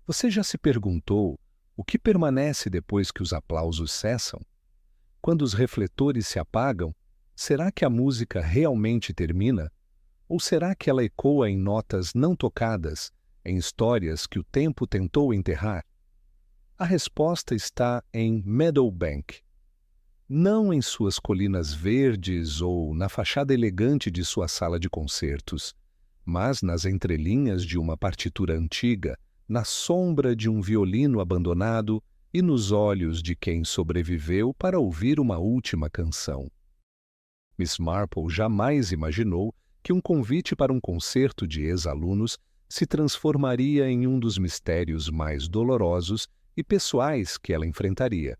Você já se perguntou o que permanece depois que os aplausos cessam? Quando os refletores se apagam, será que a música realmente termina? Ou será que ela ecoa em notas não tocadas, em histórias que o tempo tentou enterrar? A resposta está em Meadowbank. Não em suas colinas verdes ou na fachada elegante de sua sala de concertos, mas nas entrelinhas de uma partitura antiga, na sombra de um violino abandonado e nos olhos de quem sobreviveu para ouvir uma última canção. Miss Marple jamais imaginou que um convite para um concerto de ex-alunos se transformaria em um dos mistérios mais dolorosos e pessoais que ela enfrentaria.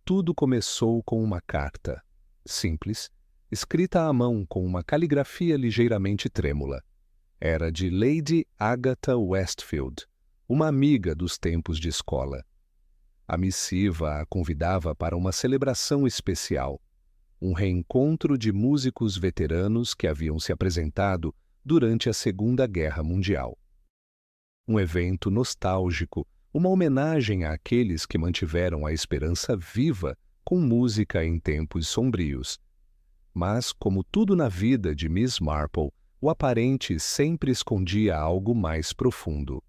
Tudo começou com uma carta, simples, escrita à mão com uma caligrafia ligeiramente trêmula. Era de Lady Agatha Westfield, uma amiga dos tempos de escola. A missiva a convidava para uma celebração especial, um reencontro de músicos veteranos que haviam se apresentado durante a Segunda Guerra Mundial. Um evento nostálgico, uma homenagem àqueles que mantiveram a esperança viva com música em tempos sombrios. Mas, como tudo na vida de Miss Marple, o aparente sempre escondia algo mais profundo.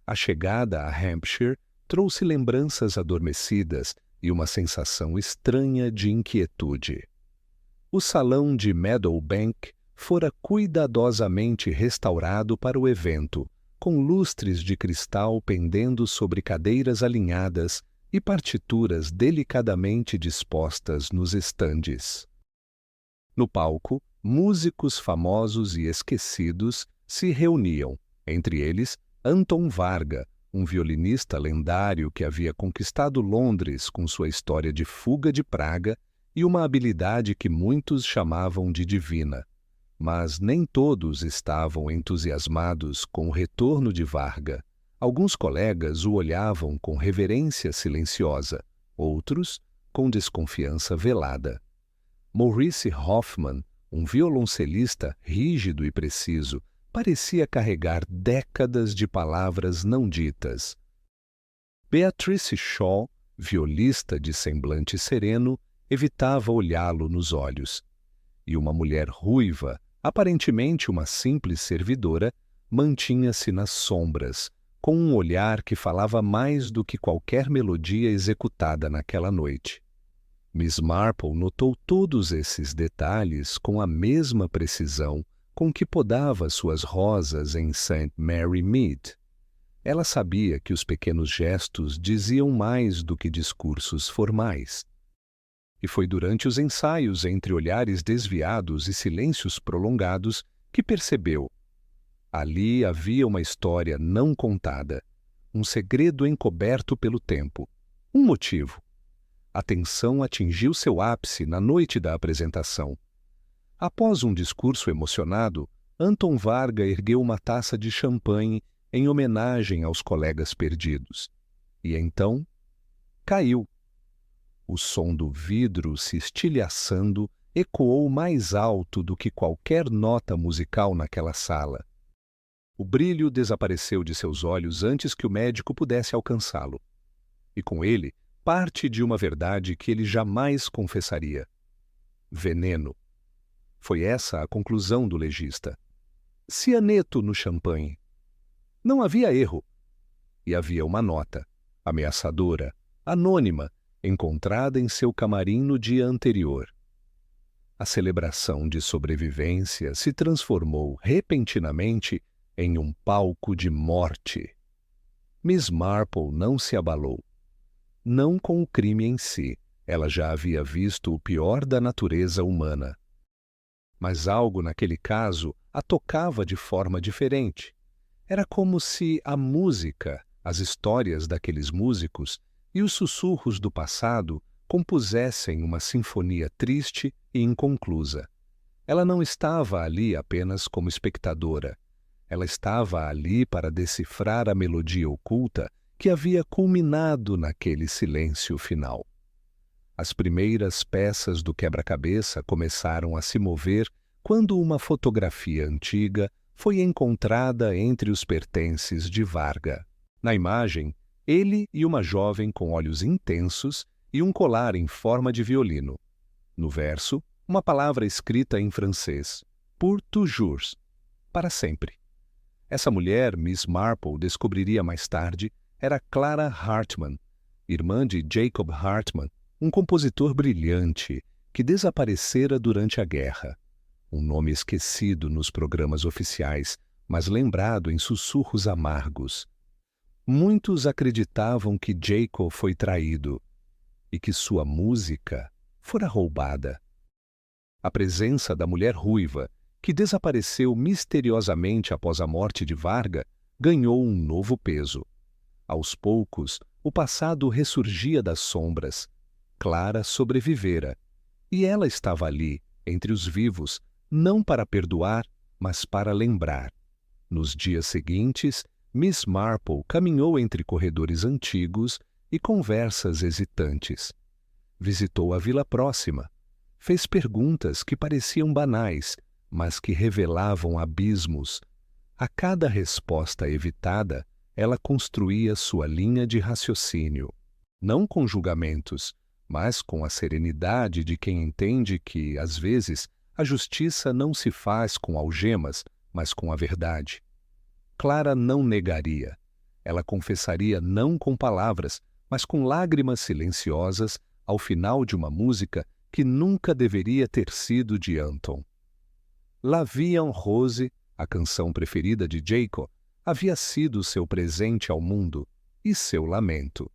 A chegada a Hampshire trouxe lembranças adormecidas e uma sensação estranha de inquietude. O salão de Meadowbank fora cuidadosamente restaurado para o evento, com lustres de cristal pendendo sobre cadeiras alinhadas e partituras delicadamente dispostas nos estandes. No palco, músicos famosos e esquecidos se reuniam, entre eles Anton Varga, um violinista lendário que havia conquistado Londres com sua história de fuga de Praga e uma habilidade que muitos chamavam de divina. Mas nem todos estavam entusiasmados com o retorno de Varga. Alguns colegas o olhavam com reverência silenciosa, outros com desconfiança velada. Maurice Hoffman, um violoncelista rígido e preciso, parecia carregar décadas de palavras não ditas. Beatrice Shaw, violista de semblante sereno, evitava olhá-lo nos olhos. E uma mulher ruiva, aparentemente uma simples servidora, mantinha-se nas sombras, com um olhar que falava mais do que qualquer melodia executada naquela noite. Miss Marple notou todos esses detalhes com a mesma precisão com que podava suas rosas em St. Mary Mead. Ela sabia que os pequenos gestos diziam mais do que discursos formais. E foi durante os ensaios entre olhares desviados e silêncios prolongados que percebeu. Ali havia uma história não contada, um segredo encoberto pelo tempo, um motivo. A tensão atingiu seu ápice na noite da apresentação. Após um discurso emocionado, Anton Varga ergueu uma taça de champanhe em homenagem aos colegas perdidos. E então, caiu. O som do vidro se estilhaçando ecoou mais alto do que qualquer nota musical naquela sala. O brilho desapareceu de seus olhos antes que o médico pudesse alcançá-lo. E com ele, parte de uma verdade que ele jamais confessaria. Veneno. Foi essa a conclusão do legista. Cianeto no champanhe. Não havia erro. E havia uma nota, ameaçadora, anônima, encontrada em seu camarim no dia anterior. A celebração de sobrevivência se transformou repentinamente em um palco de morte. Miss Marple não se abalou. Não com o crime em si, ela já havia visto o pior da natureza humana. Mas algo naquele caso a tocava de forma diferente. Era como se a música, as histórias daqueles músicos e os sussurros do passado compusessem uma sinfonia triste e inconclusa. Ela não estava ali apenas como espectadora. Ela estava ali para decifrar a melodia oculta que havia culminado naquele silêncio final. As primeiras peças do quebra-cabeça começaram a se mover quando uma fotografia antiga foi encontrada entre os pertences de Varga. Na imagem, ele e uma jovem com olhos intensos e um colar em forma de violino. No verso, uma palavra escrita em francês, pour toujours, para sempre. Essa mulher, Miss Marple descobriria mais tarde, era Clara Hartmann, irmã de Jacob Hartmann, um compositor brilhante que desaparecera durante a guerra. Um nome esquecido nos programas oficiais, mas lembrado em sussurros amargos. Muitos acreditavam que Jacob foi traído e que sua música fora roubada. A presença da mulher ruiva, que desapareceu misteriosamente após a morte de Varga, ganhou um novo peso. Aos poucos, o passado ressurgia das sombras. Clara sobrevivera, e ela estava ali, entre os vivos, não para perdoar, mas para lembrar. Nos dias seguintes, Miss Marple caminhou entre corredores antigos e conversas hesitantes. Visitou a vila próxima. Fez perguntas que pareciam banais, mas que revelavam abismos. A cada resposta evitada, ela construía sua linha de raciocínio. Não com julgamentos, mas com a serenidade de quem entende que, às vezes, a justiça não se faz com algemas, mas com a verdade. Clara não negaria. Ela confessaria não com palavras, mas com lágrimas silenciosas ao final de uma música que nunca deveria ter sido de Anton. La Vie en Rose, a canção preferida de Jacob, havia sido seu presente ao mundo e seu lamento.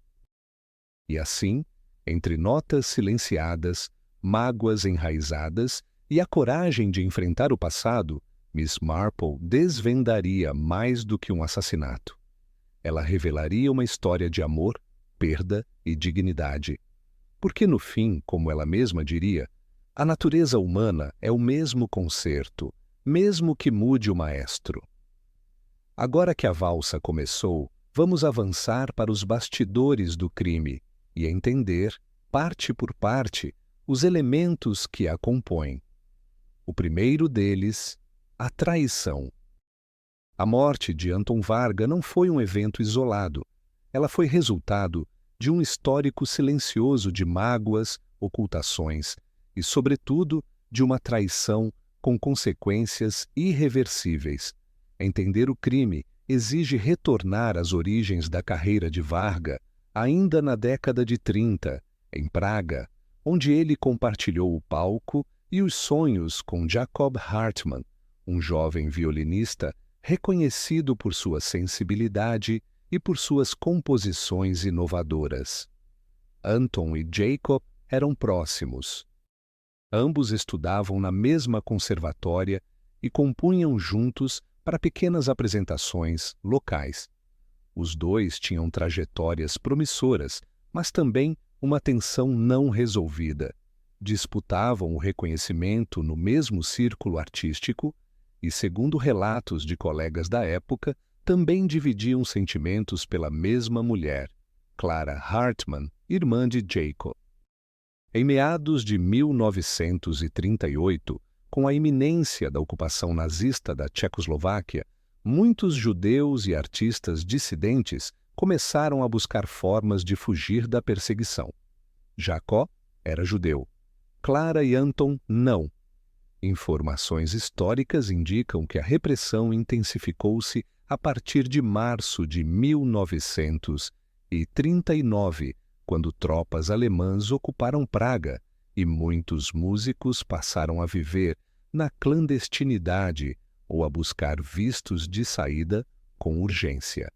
E assim, entre notas silenciadas, mágoas enraizadas e a coragem de enfrentar o passado, Miss Marple desvendaria mais do que um assassinato. Ela revelaria uma história de amor, perda e dignidade. Porque, no fim, como ela mesma diria, a natureza humana é o mesmo concerto, mesmo que mude o maestro. Agora que a valsa começou, vamos avançar para os bastidores do crime e entender, parte por parte, os elementos que a compõem. O primeiro deles, a traição. A morte de Anton Varga não foi um evento isolado. Ela foi resultado de um histórico silencioso de mágoas, ocultações e, sobretudo, de uma traição com consequências irreversíveis. Entender o crime exige retornar às origens da carreira de Varga, ainda na década de 30, em Praga, onde ele compartilhou o palco e os sonhos com Jacob Hartmann, um jovem violinista reconhecido por sua sensibilidade e por suas composições inovadoras. Anton e Jacob eram próximos. Ambos estudavam na mesma conservatória e compunham juntos para pequenas apresentações locais. Os dois tinham trajetórias promissoras, mas também uma tensão não resolvida. Disputavam o reconhecimento no mesmo círculo artístico e, segundo relatos de colegas da época, também dividiam sentimentos pela mesma mulher, Clara Hartmann, irmã de Jacob. Em meados de 1938, com a iminência da ocupação nazista da Tchecoslováquia, muitos judeus e artistas dissidentes começaram a buscar formas de fugir da perseguição. Jacob era judeu. Clara e Anton não. Informações históricas indicam que a repressão intensificou-se a partir de março de 1939, quando tropas alemãs ocuparam Praga e muitos músicos passaram a viver na clandestinidade ou a buscar vistos de saída com urgência.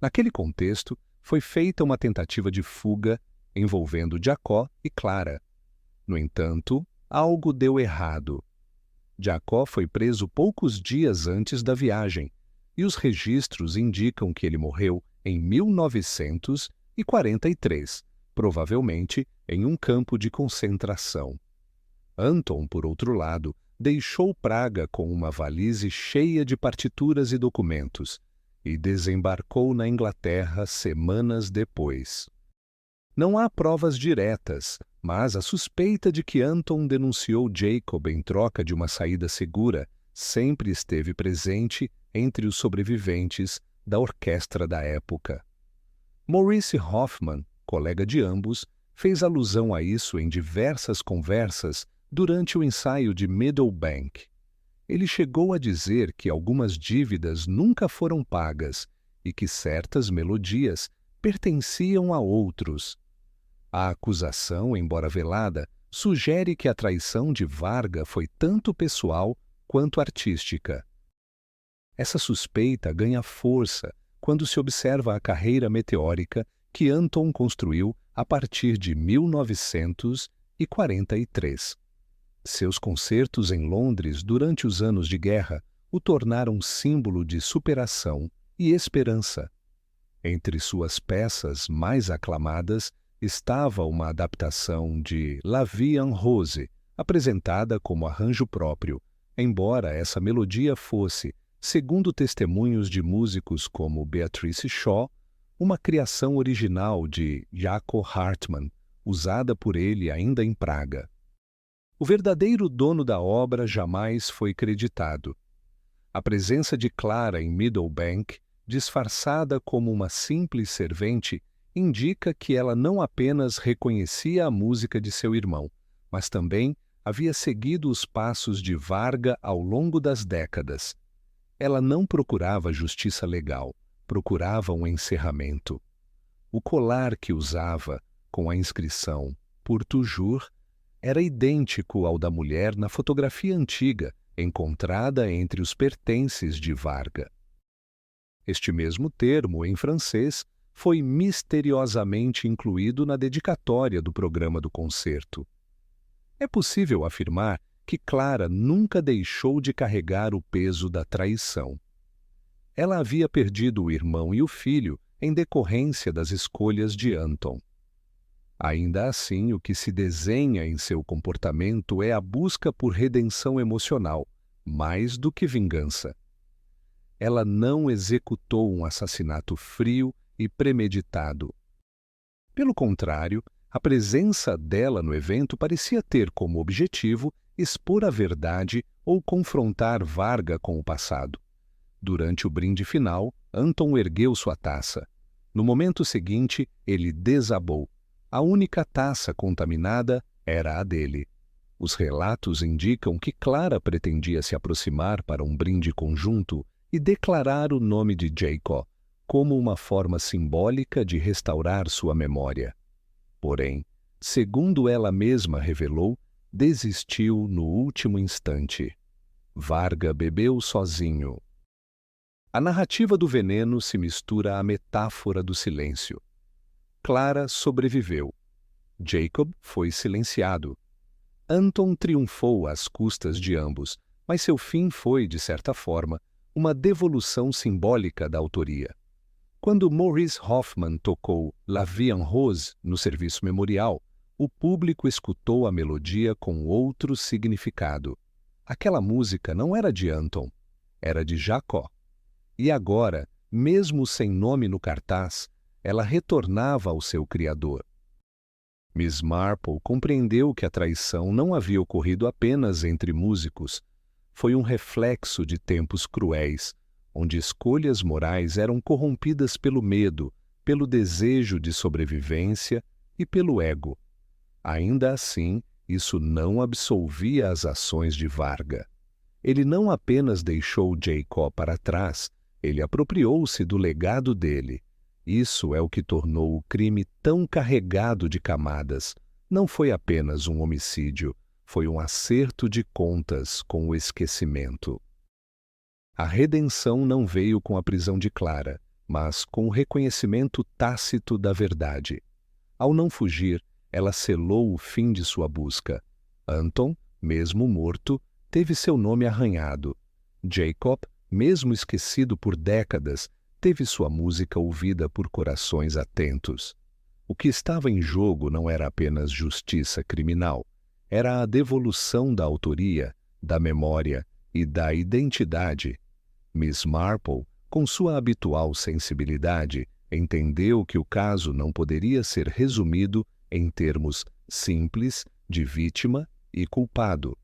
Naquele contexto, foi feita uma tentativa de fuga envolvendo Jacob e Clara. No entanto, algo deu errado. Jacob foi preso poucos dias antes da viagem, e os registros indicam que ele morreu em 1943, provavelmente em um campo de concentração. Anton, por outro lado, deixou Praga com uma valise cheia de partituras e documentos e desembarcou na Inglaterra semanas depois. Não há provas diretas, mas a suspeita de que Anton denunciou Jacob em troca de uma saída segura sempre esteve presente entre os sobreviventes da orquestra da época. Maurice Hoffman, colega de ambos, fez alusão a isso em diversas conversas durante o ensaio de Meadowbank. Ele chegou a dizer que algumas dívidas nunca foram pagas e que certas melodias pertenciam a outros. A acusação, embora velada, sugere que a traição de Varga foi tanto pessoal quanto artística. Essa suspeita ganha força quando se observa a carreira meteórica que Anton construiu a partir de 1943. Seus concertos em Londres durante os anos de guerra o tornaram símbolo de superação e esperança. Entre suas peças mais aclamadas estava uma adaptação de La Vie en Rose, apresentada como arranjo próprio, embora essa melodia fosse, segundo testemunhos de músicos como Beatrice Shaw, uma criação original de Jaco Hartmann, usada por ele ainda em Praga. O verdadeiro dono da obra jamais foi creditado. A presença de Clara em Meadowbank, disfarçada como uma simples servente, indica que ela não apenas reconhecia a música de seu irmão, mas também havia seguido os passos de Varga ao longo das décadas. Ela não procurava justiça legal, procurava um encerramento. O colar que usava, com a inscrição Pour toujours, era idêntico ao da mulher na fotografia antiga, encontrada entre os pertences de Varga. Este mesmo termo, em francês, foi misteriosamente incluído na dedicatória do programa do concerto. É possível afirmar que Clara nunca deixou de carregar o peso da traição. Ela havia perdido o irmão e o filho em decorrência das escolhas de Anton. Ainda assim, o que se desenha em seu comportamento é a busca por redenção emocional, mais do que vingança. Ela não executou um assassinato frio e premeditado. Pelo contrário, a presença dela no evento parecia ter como objetivo expor a verdade ou confrontar Varga com o passado. Durante o brinde final, Anton ergueu sua taça. No momento seguinte, ele desabou. A única taça contaminada era a dele. Os relatos indicam que Clara pretendia se aproximar para um brinde conjunto e declarar o nome de Jacob como uma forma simbólica de restaurar sua memória. Porém, segundo ela mesma revelou, desistiu no último instante. Varga bebeu sozinho. A narrativa do veneno se mistura à metáfora do silêncio. Clara sobreviveu. Jacob foi silenciado. Anton triunfou às custas de ambos, mas seu fim foi, de certa forma, uma devolução simbólica da autoria. Quando Maurice Hoffman tocou La Vie en Rose no serviço memorial, o público escutou a melodia com outro significado. Aquela música não era de Anton, era de Jaco. E agora, mesmo sem nome no cartaz, ela retornava ao seu criador. Miss Marple compreendeu que a traição não havia ocorrido apenas entre músicos. Foi um reflexo de tempos cruéis, onde escolhas morais eram corrompidas pelo medo, pelo desejo de sobrevivência e pelo ego. Ainda assim, isso não absolvia as ações de Varga. Ele não apenas deixou Jacob para trás, ele apropriou-se do legado dele. Isso é o que tornou o crime tão carregado de camadas. Não foi apenas um homicídio, foi um acerto de contas com o esquecimento. A redenção não veio com a prisão de Clara, mas com o reconhecimento tácito da verdade. Ao não fugir, ela selou o fim de sua busca. Anton, mesmo morto, teve seu nome arranhado. Jacob, mesmo esquecido por décadas, teve sua música ouvida por corações atentos. O que estava em jogo não era apenas justiça criminal, era a devolução da autoria, da memória e da identidade. Miss Marple, com sua habitual sensibilidade, entendeu que o caso não poderia ser resumido em termos simples de vítima e culpado.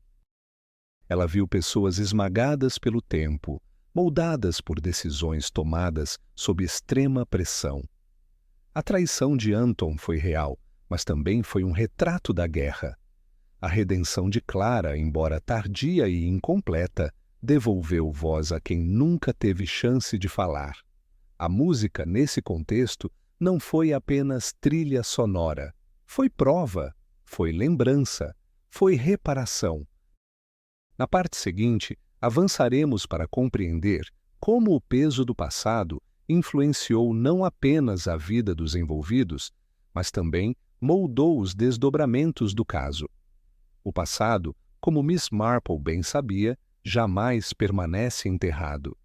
Ela viu pessoas esmagadas pelo tempo, moldadas por decisões tomadas sob extrema pressão. A traição de Anton foi real, mas também foi um retrato da guerra. A redenção de Clara, embora tardia e incompleta, devolveu voz a quem nunca teve chance de falar. A música, nesse contexto, não foi apenas trilha sonora. Foi prova, foi lembrança, foi reparação. Na parte seguinte, avançaremos para compreender como o peso do passado influenciou não apenas a vida dos envolvidos, mas também moldou os desdobramentos do caso. O passado, como Miss Marple bem sabia, jamais permanece enterrado.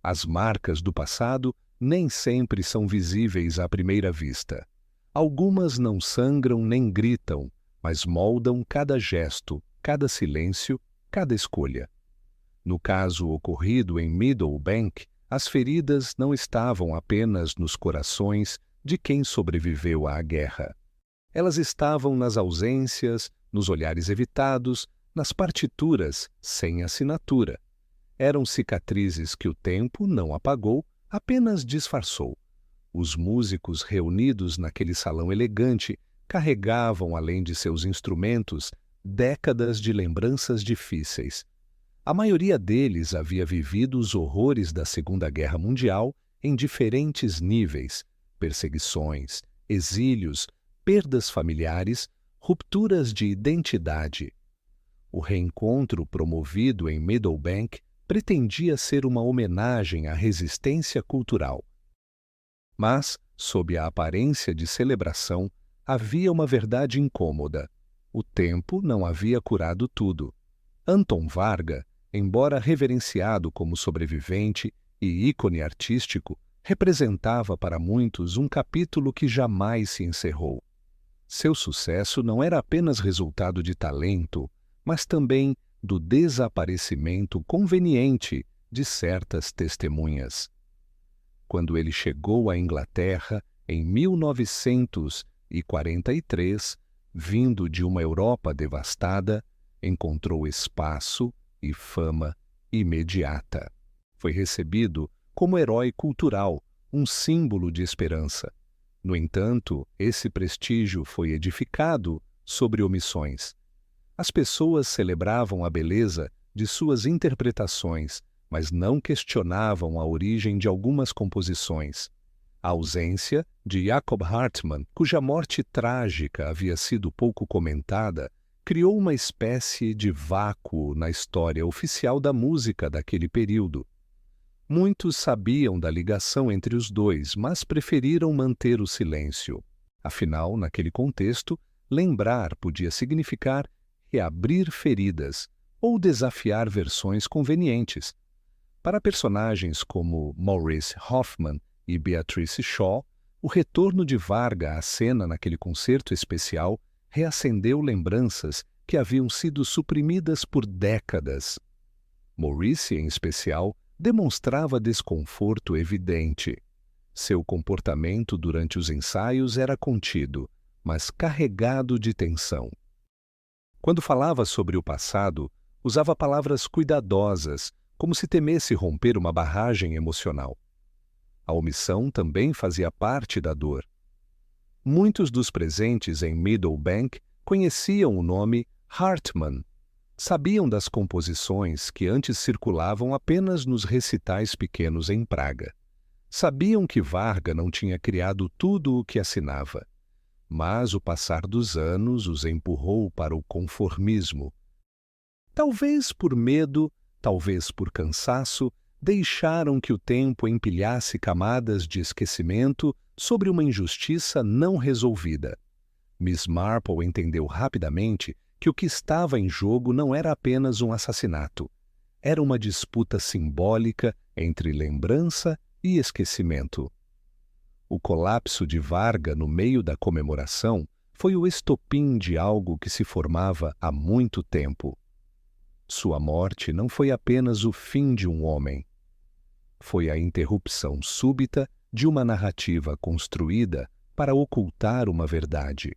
As marcas do passado nem sempre são visíveis à primeira vista. Algumas não sangram nem gritam, mas moldam cada gesto, cada silêncio, cada escolha. No caso ocorrido em Meadowbank, as feridas não estavam apenas nos corações de quem sobreviveu à guerra. Elas estavam nas ausências, nos olhares evitados, nas partituras sem assinatura. Eram cicatrizes que o tempo não apagou, apenas disfarçou. Os músicos reunidos naquele salão elegante carregavam, além de seus instrumentos, décadas de lembranças difíceis. A maioria deles havia vivido os horrores da Segunda Guerra Mundial em diferentes níveis: perseguições, exílios, perdas familiares, rupturas de identidade. O reencontro promovido em Meadowbank pretendia ser uma homenagem à resistência cultural. Mas, sob a aparência de celebração, havia uma verdade incômoda. O tempo não havia curado tudo. Anton Varga, embora reverenciado como sobrevivente e ícone artístico, representava para muitos um capítulo que jamais se encerrou. Seu sucesso não era apenas resultado de talento, mas também do desaparecimento conveniente de certas testemunhas. Quando ele chegou à Inglaterra em 1943, vindo de uma Europa devastada, encontrou espaço e fama imediata. Foi recebido como herói cultural, um símbolo de esperança. No entanto, esse prestígio foi edificado sobre omissões. As pessoas celebravam a beleza de suas interpretações, mas não questionavam a origem de algumas composições. A ausência de Jacob Hartmann, cuja morte trágica havia sido pouco comentada, criou uma espécie de vácuo na história oficial da música daquele período. Muitos sabiam da ligação entre os dois, mas preferiram manter o silêncio. Afinal, naquele contexto, lembrar podia significar reabrir feridas ou desafiar versões convenientes. Para personagens como Maurice Hoffman e Beatrice Shaw, o retorno de Varga à cena naquele concerto especial reacendeu lembranças que haviam sido suprimidas por décadas. Maurice, em especial, demonstrava desconforto evidente. Seu comportamento durante os ensaios era contido, mas carregado de tensão. Quando falava sobre o passado, usava palavras cuidadosas, como se temesse romper uma barragem emocional. A omissão também fazia parte da dor. Muitos dos presentes em Meadowbank conheciam o nome Hartmann. Sabiam das composições que antes circulavam apenas nos recitais pequenos em Praga. Sabiam que Varga não tinha criado tudo o que assinava. Mas o passar dos anos os empurrou para o conformismo. Talvez por medo, talvez por cansaço, deixaram que o tempo empilhasse camadas de esquecimento sobre uma injustiça não resolvida. Miss Marple entendeu rapidamente que o que estava em jogo não era apenas um assassinato. Era uma disputa simbólica entre lembrança e esquecimento. O colapso de Varga no meio da comemoração foi o estopim de algo que se formava há muito tempo. Sua morte não foi apenas o fim de um homem. Foi a interrupção súbita de uma narrativa construída para ocultar uma verdade.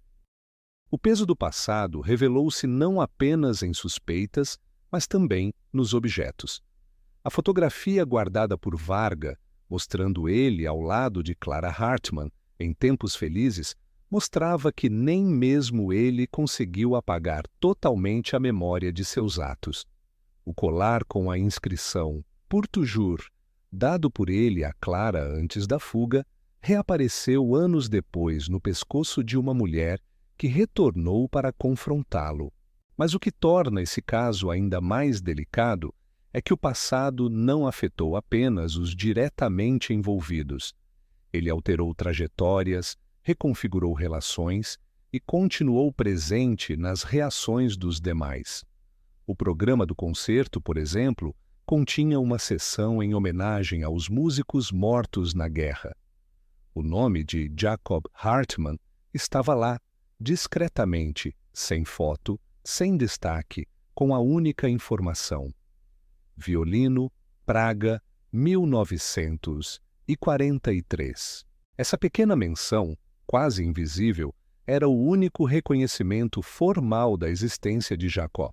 O peso do passado revelou-se não apenas em suspeitas, mas também nos objetos. A fotografia guardada por Varga, mostrando ele ao lado de Clara Hartmann em tempos felizes, mostrava que nem mesmo ele conseguiu apagar totalmente a memória de seus atos. O colar com a inscrição Pour toujours, dado por ele a Clara antes da fuga, reapareceu anos depois no pescoço de uma mulher que retornou para confrontá-lo. Mas o que torna esse caso ainda mais delicado é que o passado não afetou apenas os diretamente envolvidos. Ele alterou trajetórias, reconfigurou relações e continuou presente nas reações dos demais. O programa do concerto, por exemplo, continha uma sessão em homenagem aos músicos mortos na guerra. O nome de Jacob Hartmann estava lá, discretamente, sem foto, sem destaque, com a única informação: violino, Praga, 1943. Essa pequena menção, quase invisível, era o único reconhecimento formal da existência de Jacó.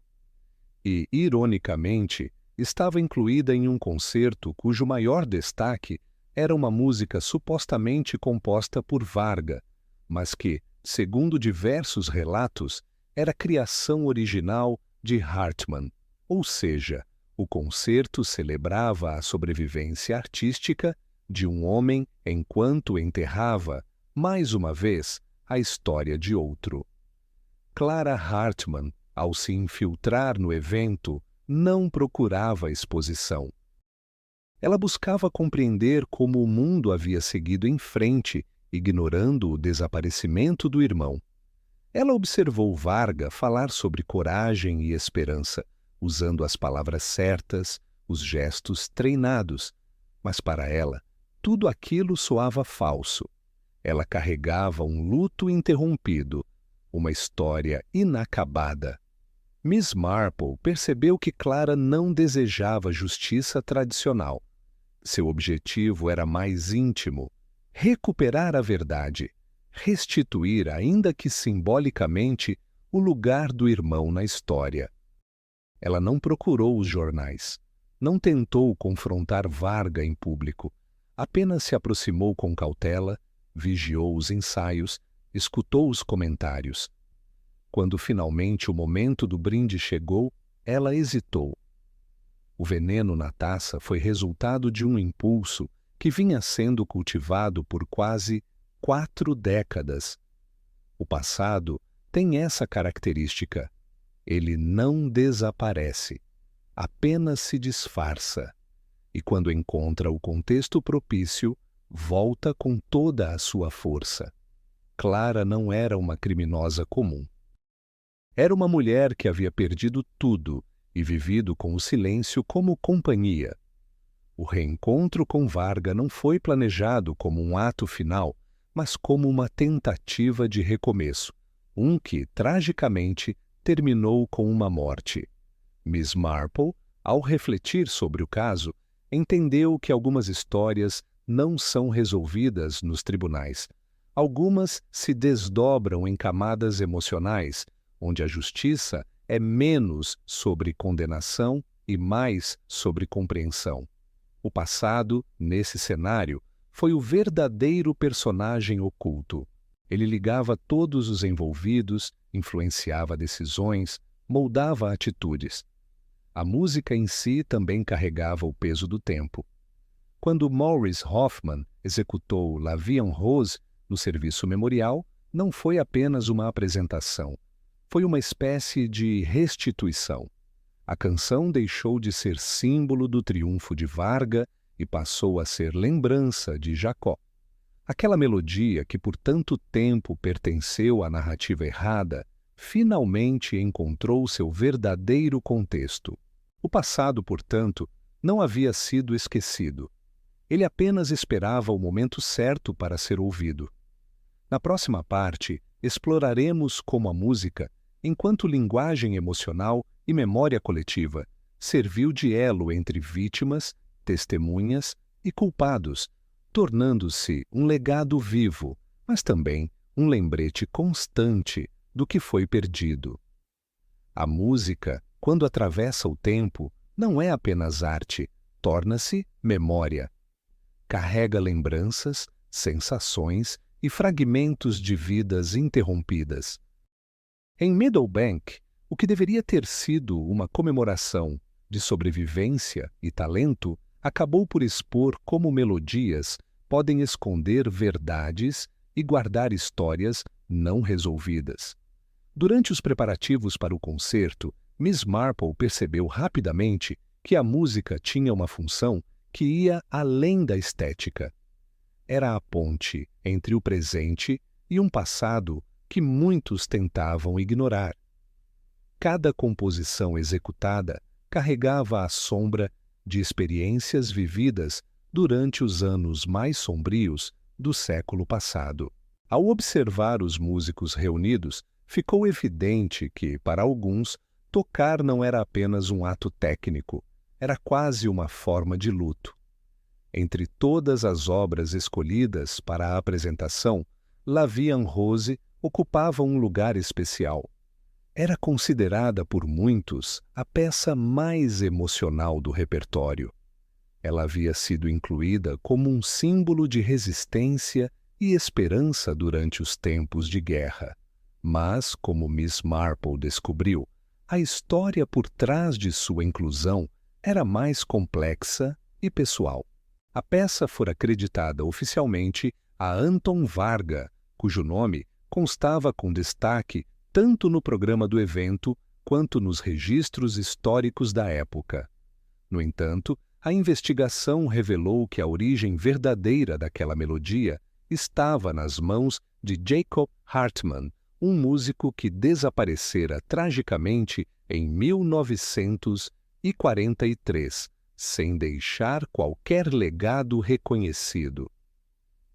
E, ironicamente, estava incluída em um concerto cujo maior destaque era uma música supostamente composta por Varga, mas que, segundo diversos relatos, era criação original de Hartmann, ou seja, o concerto celebrava a sobrevivência artística de um homem enquanto enterrava, mais uma vez, a história de outro. Clara Hartmann, ao se infiltrar no evento, não procurava exposição. Ela buscava compreender como o mundo havia seguido em frente, ignorando o desaparecimento do irmão. Ela observou Varga falar sobre coragem e esperança, usando as palavras certas, os gestos treinados, mas para ela, tudo aquilo soava falso. Ela carregava um luto interrompido, uma história inacabada. Miss Marple percebeu que Clara não desejava justiça tradicional. Seu objetivo era mais íntimo: recuperar a verdade, restituir, ainda que simbolicamente, o lugar do irmão na história. Ela não procurou os jornais, não tentou confrontar Varga em público, apenas se aproximou com cautela, vigiou os ensaios, escutou os comentários. Quando finalmente o momento do brinde chegou, ela hesitou. O veneno na taça foi resultado de um impulso que vinha sendo cultivado por quase 4 décadas. O passado tem essa característica: ele não desaparece, apenas se disfarça, e quando encontra o contexto propício, volta com toda a sua força. Clara não era uma criminosa comum. Era uma mulher que havia perdido tudo e vivido com o silêncio como companhia. O reencontro com Varga não foi planejado como um ato final, mas como uma tentativa de recomeço, um que, tragicamente, terminou com uma morte. Miss Marple, ao refletir sobre o caso, entendeu que algumas histórias não são resolvidas nos tribunais. Algumas se desdobram em camadas emocionais, onde a justiça é menos sobre condenação e mais sobre compreensão. O passado, nesse cenário, foi o verdadeiro personagem oculto. Ele ligava todos os envolvidos, influenciava decisões, moldava atitudes. A música em si também carregava o peso do tempo. Quando Maurice Hoffman executou La Vie en Rose no serviço memorial, não foi apenas uma apresentação. Foi uma espécie de restituição. A canção deixou de ser símbolo do triunfo de Varga e passou a ser lembrança de Jacó. Aquela melodia que por tanto tempo pertenceu à narrativa errada, finalmente encontrou seu verdadeiro contexto. O passado, portanto, não havia sido esquecido. Ele apenas esperava o momento certo para ser ouvido. Na próxima parte, exploraremos como a música, enquanto linguagem emocional e memória coletiva, serviu de elo entre vítimas, testemunhas e culpados, tornando-se um legado vivo, mas também um lembrete constante do que foi perdido. A música, quando atravessa o tempo, não é apenas arte, torna-se memória. Carrega lembranças, sensações e fragmentos de vidas interrompidas. Em Meadowbank, o que deveria ter sido uma comemoração de sobrevivência e talento acabou por expor como melodias podem esconder verdades e guardar histórias não resolvidas. Durante os preparativos para o concerto, Miss Marple percebeu rapidamente que a música tinha uma função que ia além da estética. Era a ponte entre o presente e um passado que muitos tentavam ignorar. Cada composição executada carregava a sombra de experiências vividas durante os anos mais sombrios do século passado. Ao observar os músicos reunidos, ficou evidente que, para alguns, tocar não era apenas um ato técnico, era quase uma forma de luto. Entre todas as obras escolhidas para a apresentação, La Vie en Rose ocupava um lugar especial. Era considerada por muitos a peça mais emocional do repertório. Ela havia sido incluída como um símbolo de resistência e esperança durante os tempos de guerra. Mas, como Miss Marple descobriu, a história por trás de sua inclusão era mais complexa e pessoal. A peça fora acreditada oficialmente a Anton Varga, cujo nome constava com destaque tanto no programa do evento quanto nos registros históricos da época. No entanto, a investigação revelou que a origem verdadeira daquela melodia estava nas mãos de Jacob Hartmann, um músico que desaparecera tragicamente em 1943, sem deixar qualquer legado reconhecido.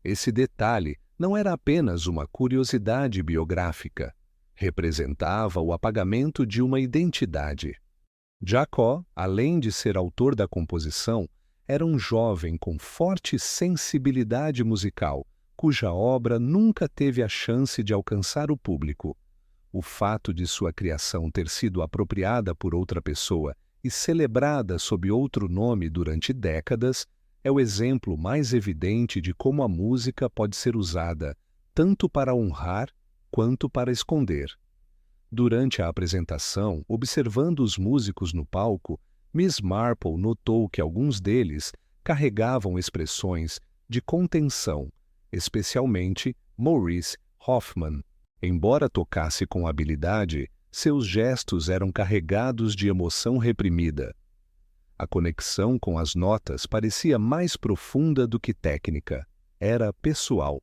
Esse detalhe não era apenas uma curiosidade biográfica, representava o apagamento de uma identidade. Jacob, além de ser autor da composição, era um jovem com forte sensibilidade musical, cuja obra nunca teve a chance de alcançar o público. O fato de sua criação ter sido apropriada por outra pessoa e celebrada sob outro nome durante décadas é o exemplo mais evidente de como a música pode ser usada tanto para honrar quanto para esconder. Durante a apresentação, observando os músicos no palco, Miss Marple notou que alguns deles carregavam expressões de contenção, especialmente Maurice Hoffman. Embora tocasse com habilidade, seus gestos eram carregados de emoção reprimida. A conexão com as notas parecia mais profunda do que técnica, era pessoal.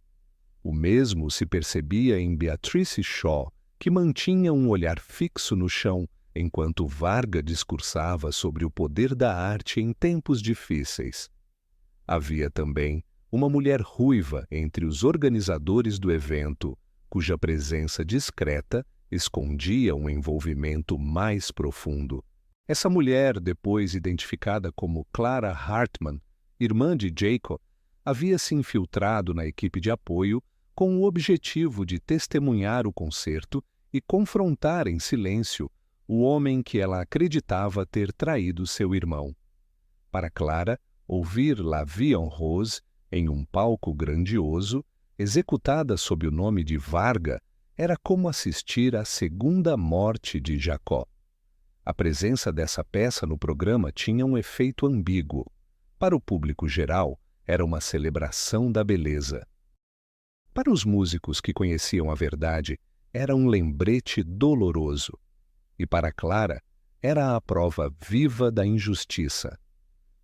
O mesmo se percebia em Beatrice Shaw, que mantinha um olhar fixo no chão enquanto Varga discursava sobre o poder da arte em tempos difíceis. Havia também uma mulher ruiva entre os organizadores do evento, cuja presença discreta escondia um envolvimento mais profundo. Essa mulher, depois identificada como Clara Hartmann, irmã de Jacob, havia se infiltrado na equipe de apoio com o objetivo de testemunhar o concerto e confrontar em silêncio o homem que ela acreditava ter traído seu irmão. Para Clara, ouvir La Vie en Rose em um palco grandioso, executada sob o nome de Varga, era como assistir à segunda morte de Jacó. A presença dessa peça no programa tinha um efeito ambíguo. Para o público geral, era uma celebração da beleza. Para os músicos que conheciam a verdade, era um lembrete doloroso. E para Clara, era a prova viva da injustiça.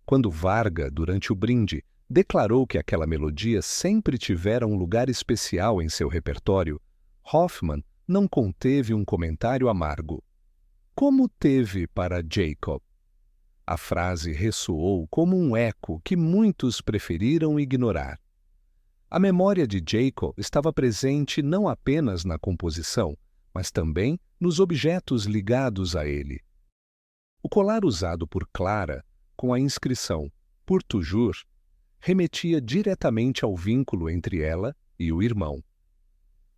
Quando Varga, durante o brinde, declarou que aquela melodia sempre tivera um lugar especial em seu repertório, Hoffman não conteve um comentário amargo. Como teve para Jacob? A frase ressoou como um eco que muitos preferiram ignorar. A memória de Jacob estava presente não apenas na composição, mas também nos objetos ligados a ele. O colar usado por Clara, com a inscrição Pour toujours, remetia diretamente ao vínculo entre ela e o irmão.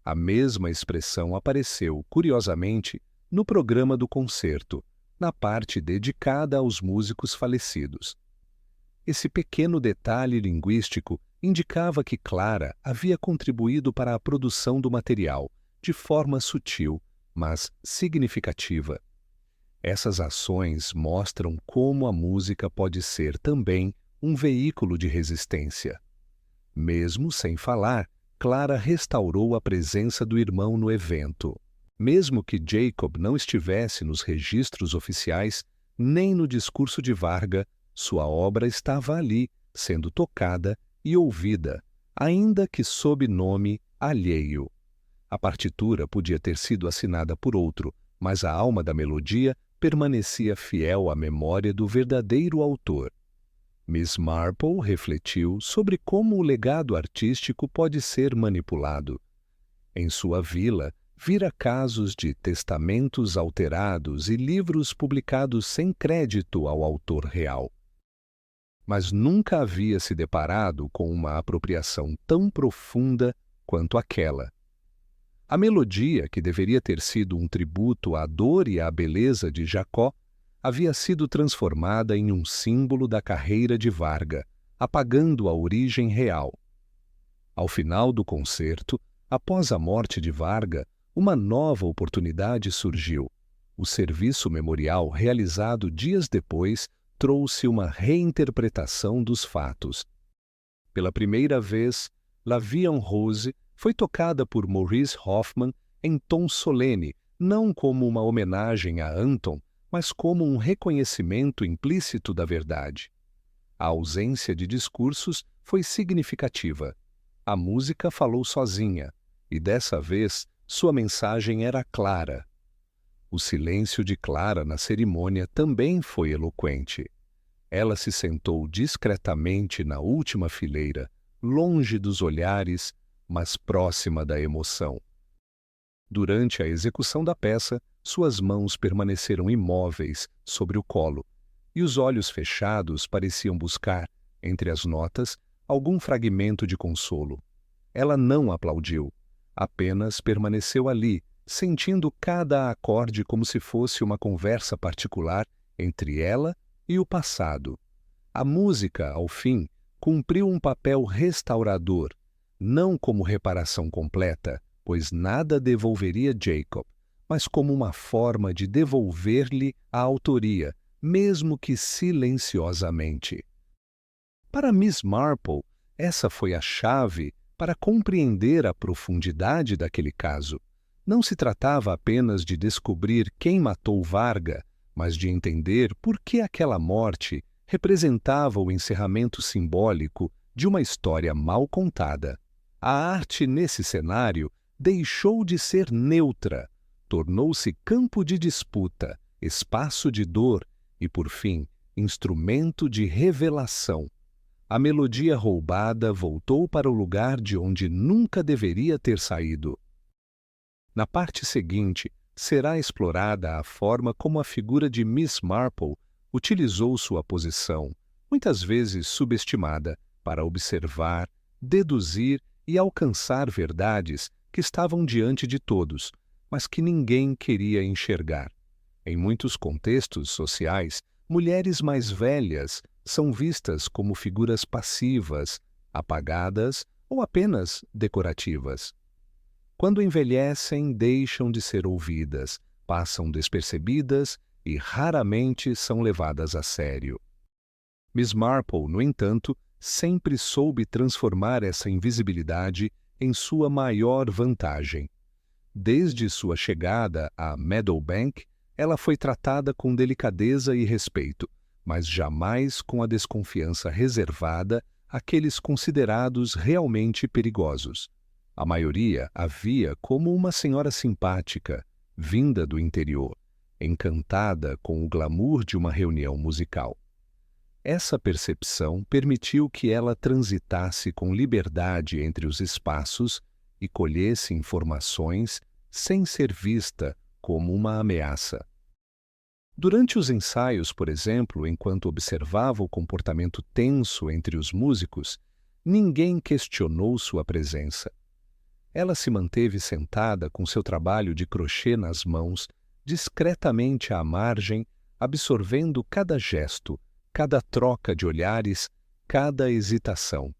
A mesma expressão apareceu, curiosamente, no programa do concerto, na parte dedicada aos músicos falecidos. Esse pequeno detalhe linguístico indicava que Clara havia contribuído para a produção do material, de forma sutil, mas significativa. Essas ações mostram como a música pode ser também um veículo de resistência. Mesmo sem falar, Clara restaurou a presença do irmão no evento. Mesmo que Jacob não estivesse nos registros oficiais, nem no discurso de Varga, sua obra estava ali, sendo tocada e ouvida, ainda que sob nome alheio. A partitura podia ter sido assinada por outro, mas a alma da melodia permanecia fiel à memória do verdadeiro autor. Miss Marple refletiu sobre como o legado artístico pode ser manipulado. Em sua vila, vira casos de testamentos alterados e livros publicados sem crédito ao autor real. Mas nunca havia se deparado com uma apropriação tão profunda quanto aquela. A melodia, que deveria ter sido um tributo à dor e à beleza de Jacó, havia sido transformada em um símbolo da carreira de Varga, apagando a origem real. Ao final do concerto, após a morte de Varga, uma nova oportunidade surgiu. O serviço memorial realizado dias depois trouxe uma reinterpretação dos fatos. Pela primeira vez, La Vie en Rose foi tocada por Maurice Hoffman em tom solene, não como uma homenagem a Anton, mas como um reconhecimento implícito da verdade. A ausência de discursos foi significativa. A música falou sozinha, e dessa vez sua mensagem era clara. O silêncio de Clara na cerimônia também foi eloquente. Ela se sentou discretamente na última fileira, longe dos olhares, mas próxima da emoção. Durante a execução da peça, suas mãos permaneceram imóveis sobre o colo, e os olhos fechados pareciam buscar, entre as notas, algum fragmento de consolo. Ela não aplaudiu, apenas permaneceu ali, sentindo cada acorde como se fosse uma conversa particular entre ela e o passado. A música, ao fim, cumpriu um papel restaurador, não como reparação completa, pois nada devolveria Jacob, mas como uma forma de devolver-lhe a autoria, mesmo que silenciosamente. Para Miss Marple, essa foi a chave para compreender a profundidade daquele caso. Não se tratava apenas de descobrir quem matou Varga, mas de entender por que aquela morte representava o encerramento simbólico de uma história mal contada. A arte nesse cenário deixou de ser neutra, tornou-se campo de disputa, espaço de dor e, por fim, instrumento de revelação. A melodia roubada voltou para o lugar de onde nunca deveria ter saído. Na parte seguinte, será explorada a forma como a figura de Miss Marple utilizou sua posição, muitas vezes subestimada, para observar, deduzir e alcançar verdades que estavam diante de todos, mas que ninguém queria enxergar. Em muitos contextos sociais, mulheres mais velhas são vistas como figuras passivas, apagadas ou apenas decorativas. Quando envelhecem, deixam de ser ouvidas, passam despercebidas e raramente são levadas a sério. Miss Marple, no entanto, sempre soube transformar essa invisibilidade em sua maior vantagem. Desde sua chegada a Meadowbank, ela foi tratada com delicadeza e respeito, mas jamais com a desconfiança reservada àqueles considerados realmente perigosos. A maioria a via como uma senhora simpática, vinda do interior, encantada com o glamour de uma reunião musical. Essa percepção permitiu que ela transitasse com liberdade entre os espaços e colhesse informações sem ser vista como uma ameaça. Durante os ensaios, por exemplo, enquanto observava o comportamento tenso entre os músicos, ninguém questionou sua presença. Ela se manteve sentada com seu trabalho de crochê nas mãos, discretamente à margem, absorvendo cada gesto, cada troca de olhares, cada hesitação.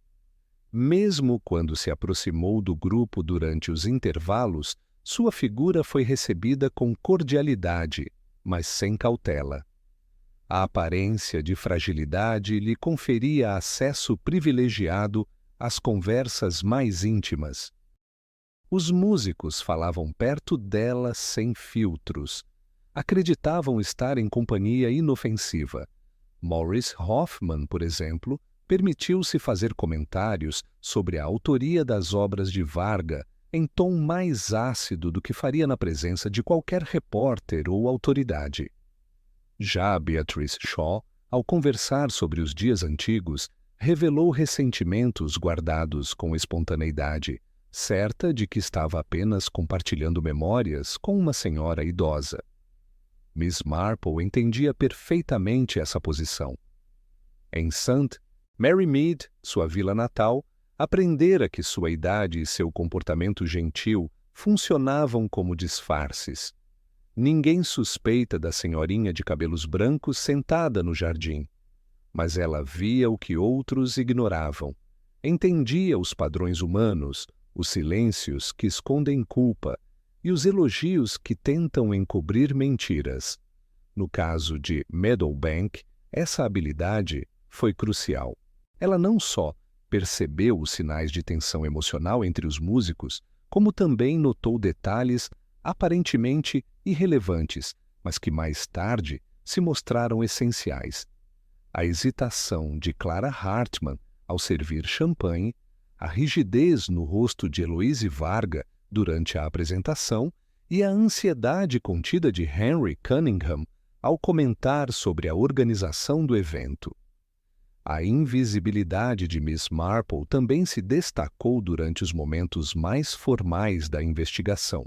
Mesmo quando se aproximou do grupo durante os intervalos, sua figura foi recebida com cordialidade, mas sem cautela. A aparência de fragilidade lhe conferia acesso privilegiado às conversas mais íntimas. Os músicos falavam perto dela sem filtros. Acreditavam estar em companhia inofensiva. Maurice Hoffman, por exemplo, permitiu-se fazer comentários sobre a autoria das obras de Varga em tom mais ácido do que faria na presença de qualquer repórter ou autoridade. Já Beatrice Shaw, ao conversar sobre os dias antigos, revelou ressentimentos guardados com espontaneidade, certa de que estava apenas compartilhando memórias com uma senhora idosa. Miss Marple entendia perfeitamente essa posição. Em St. Mary Mead, sua vila natal, aprendera que sua idade e seu comportamento gentil funcionavam como disfarces. Ninguém suspeita da senhorinha de cabelos brancos sentada no jardim, mas ela via o que outros ignoravam. Entendia os padrões humanos, os silêncios que escondem culpa e os elogios que tentam encobrir mentiras. No caso de Meadowbank, essa habilidade foi crucial. Ela não só percebeu os sinais de tensão emocional entre os músicos, como também notou detalhes aparentemente irrelevantes, mas que mais tarde se mostraram essenciais. A hesitação de Clara Hartmann ao servir champanhe, a rigidez no rosto de Heloise Varga durante a apresentação e a ansiedade contida de Henry Cunningham ao comentar sobre a organização do evento. A invisibilidade de Miss Marple também se destacou durante os momentos mais formais da investigação.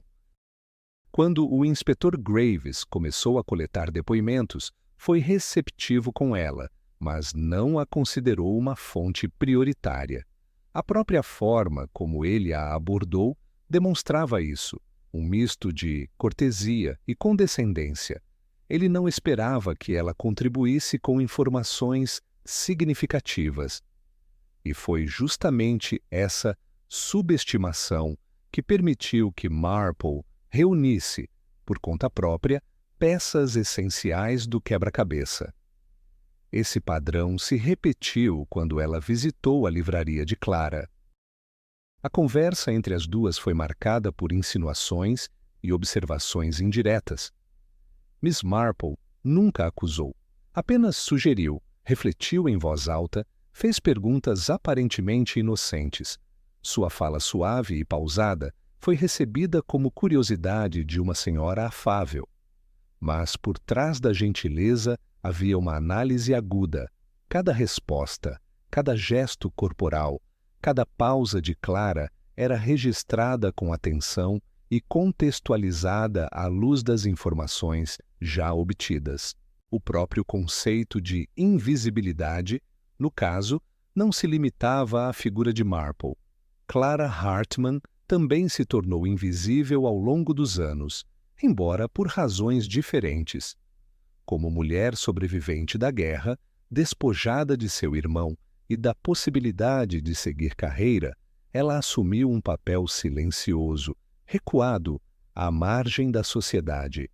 Quando o inspetor Graves começou a coletar depoimentos, foi receptivo com ela, mas não a considerou uma fonte prioritária. A própria forma como ele a abordou demonstrava isso, um misto de cortesia e condescendência. Ele não esperava que ela contribuísse com informações significativas. E foi justamente essa subestimação que permitiu que Marple reunisse, por conta própria, peças essenciais do quebra-cabeça. Esse padrão se repetiu quando ela visitou a livraria de Clara. A conversa entre as duas foi marcada por insinuações e observações indiretas. Miss Marple nunca acusou, apenas sugeriu, refletiu em voz alta, fez perguntas aparentemente inocentes. Sua fala suave e pausada foi recebida como curiosidade de uma senhora afável. Mas por trás da gentileza havia uma análise aguda. Cada resposta, cada gesto corporal, cada pausa de Clara era registrada com atenção e contextualizada à luz das informações já obtidas. O próprio conceito de invisibilidade, no caso, não se limitava à figura de Marple. Clara Hartmann também se tornou invisível ao longo dos anos, embora por razões diferentes. Como mulher sobrevivente da guerra, despojada de seu irmão e da possibilidade de seguir carreira, ela assumiu um papel silencioso, recuado, à margem da sociedade.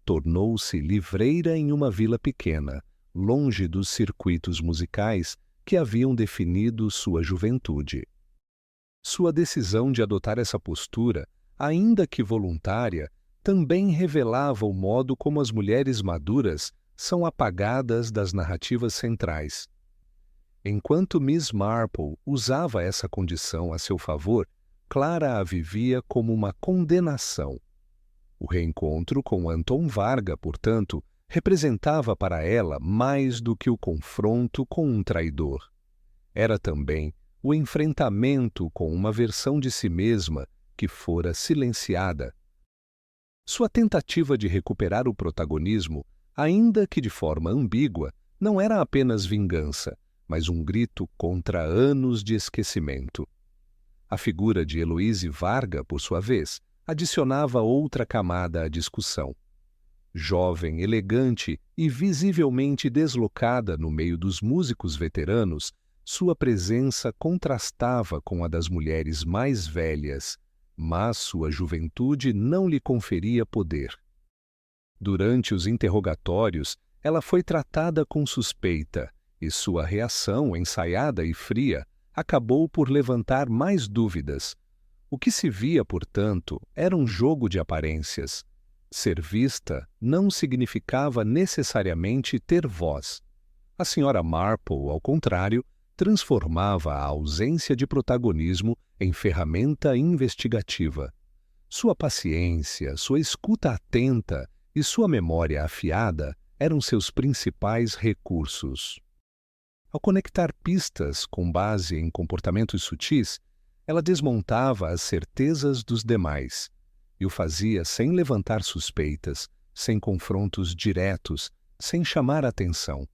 Tornou-se livreira em uma vila pequena, longe dos circuitos musicais que haviam definido sua juventude. Sua decisão de adotar essa postura, ainda que voluntária, também revelava o modo como as mulheres maduras são apagadas das narrativas centrais. Enquanto Miss Marple usava essa condição a seu favor, Clara a vivia como uma condenação. O reencontro com Anton Varga, portanto, representava para ela mais do que o confronto com um traidor. Era também o enfrentamento com uma versão de si mesma que fora silenciada. Sua tentativa de recuperar o protagonismo, ainda que de forma ambígua, não era apenas vingança, mas um grito contra anos de esquecimento. A figura de Heloise Varga, por sua vez, adicionava outra camada à discussão. Jovem, elegante e visivelmente deslocada no meio dos músicos veteranos, sua presença contrastava com a das mulheres mais velhas, mas sua juventude não lhe conferia poder. Durante os interrogatórios, ela foi tratada com suspeita, e sua reação, ensaiada e fria, acabou por levantar mais dúvidas. O que se via, portanto, era um jogo de aparências. Ser vista não significava necessariamente ter voz. A Sra. Marple, ao contrário, transformava a ausência de protagonismo em ferramenta investigativa. Sua paciência, sua escuta atenta e sua memória afiada eram seus principais recursos. Ao conectar pistas com base em comportamentos sutis, ela desmontava as certezas dos demais e o fazia sem levantar suspeitas, sem confrontos diretos, sem chamar atenção.